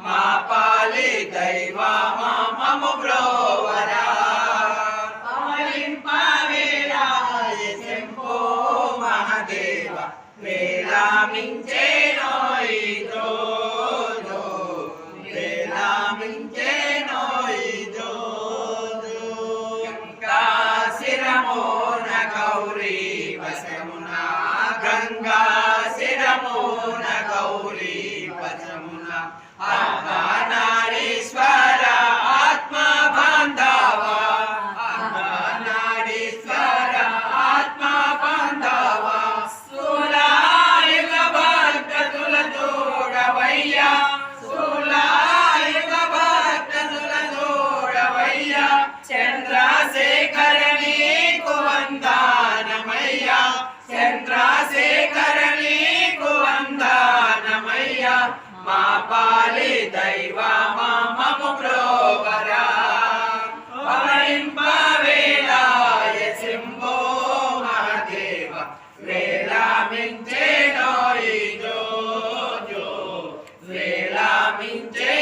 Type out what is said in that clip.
మా పాలి దైవమా మము బ్రోవరా అమలింపవేళాయ శంభో మహాదేవ వేళామించేనోయ్ జోజో వేళామించేనోయ్ జోజో గంగా శిరమోన గౌరీ వశమున గంగా శిరమోన గౌరీ వశమున నారీశ్వర ఆత్మ బాంధవ నారీశ్వర ఆత్మ బాంధవ స్థూలాయుగ భక్తుల చూడవయ్యా స్థూలాయుగ భక్తుల చూడవయ్యా చంద్రశేఖర నీకు వందనమయ్యా చంద్రశేఖర నీకు వందనమయ్యా మా పాలి దైవమా మము బ్రోవరా అమలింపవేళాయ శంభో మహాదేవ వేళామించేనోయ్ జోజో వేళామించే